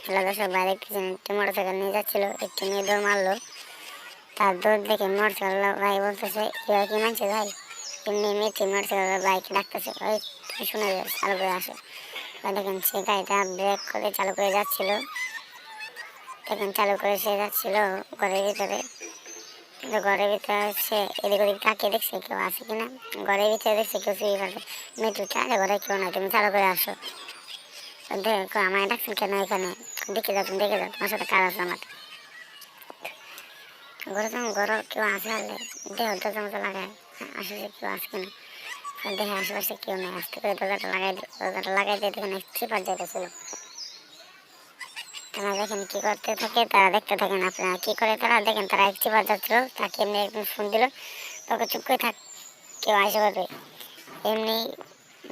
Hello দর্শক, ভাই দেখতেছেন একটি মোটরসাইকেল নিয়ে যাচ্ছিল, একটি মেয়ে দৌড় মারলো। তার দৌড় দেখে মোটরসাইকেল ভাই বলতেছে এবার কি মানছে ভাই, এমনি মেয়েটি মোটরসাইকেল বাইকে ডাকতেছে, ওই তুমি শুনে যাও, চালু করে আসো। দেখেন সে গাড়িটা ব্রেক করে চালু করে যাচ্ছিল, দেখেন চালু করে সে যাচ্ছিল ঘরের ভিতরে। কিন্তু ঘরের ভিতরে সে এদিক ওদিক তাকিয়ে দেখছে কেউ আছে কিনা, ঘরের ভিতরে দেখছে কেউ চুরি করছে। মেয়েটি আরে ঘরে কেউ না, তুমি চালু করে আসো। দেখো আমায় ডাকছেন কেন এখানে, দেখে যাও তুমি, দেখে যাও তোমার সাথে কাজ আছে আমার। ঘরে যখন ঘর কেউ আসে আনলে দেহ দরজা মতো লাগায়, আশেপাশে কেউ আসে কিনা, দেখে আশেপাশে কেউ নেই, আসতে করে দরজাটা লাগাই দিয়ে দেখেন চিপার যাইতেছিল। তারা দেখেন কি করতে থাকে, তারা দেখতে থাকেন আপনারা কি করে। তারা দেখেন তারা এক চিপার যাচ্ছিল, তাকে এমনি একদম ফোন দিল, তোকে চুপ করে থাক, কেউ আসে করবে। এমনি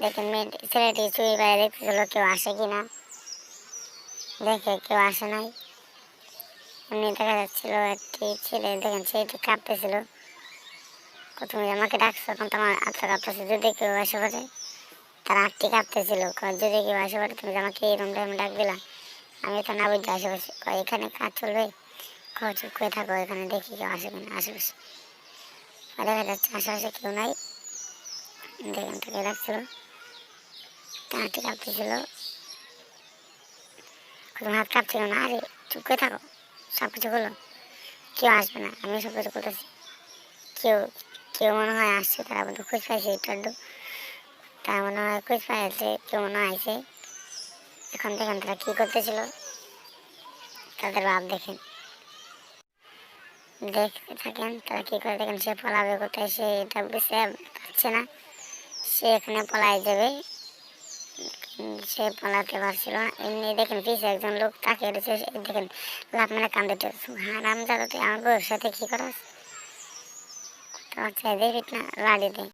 দেখেন মেয়ে ছেলেটি চুরি বাইরে দেখতেছিল কেউ আসে কিনা, দেখে কেউ আসে নাই। এমনি দেখা যাচ্ছিল একটি ছেলে, দেখেন সে একটু কাঁপতেছিল, তুমি আমাকে ডাকছো তখন তোমার আত্মা কাঁপতেছে, যদি কেউ আসে পড়ে। তার আটটি কাঁপতেছিল, যদি কেউ আসে পড়ে তুমি আমাকে এই রুমটা ডাক দিলা, আমি তো না বুঝতে আশেপাশে এখানে কাজ চলবে, চুপ করে থাকো এখানে, দেখি কেউ আসে কিনা আশেপাশে। দেখা যাচ্ছে আশেপাশে কেউ নাই, দেখেন তাকে ডাকছিল, তার আটটি কাঁপতেছিল, তোমার হাত কাঁপছিল না, আরে চুপ করে থাকো, সব কিছু করলো, কেউ আসবে না, আমি সব কিছু করতেছি। কেউ কেউ মনে হয় আসছে, তারা মধ্যে খোঁজ পাইছে একটু আধটু, তারা মনে হয় খোঁজ পাইছে, কেউ মনে হয় আইছে। এখন দেখেন তারা কী করতেছিল, তাদের ভাব দেখেন, দেখতে থাকেন তারা কী করে। দেখেন সে পলাবে কোথায়, সে এটা বুঝতে পারছে না, সে এখানে পলাই যাবে, সে পলাতে পারছিল না। এমনি দেখেন পিছিয়ে একজন লোক তাকিয়ে রয়েছে, দেখেন লাভ মানে কান্দতে, হারাম জাদা তুই আমার বউয়ের সাথে কী করাস, তোমার চাই দেখি না লাড়ি দে।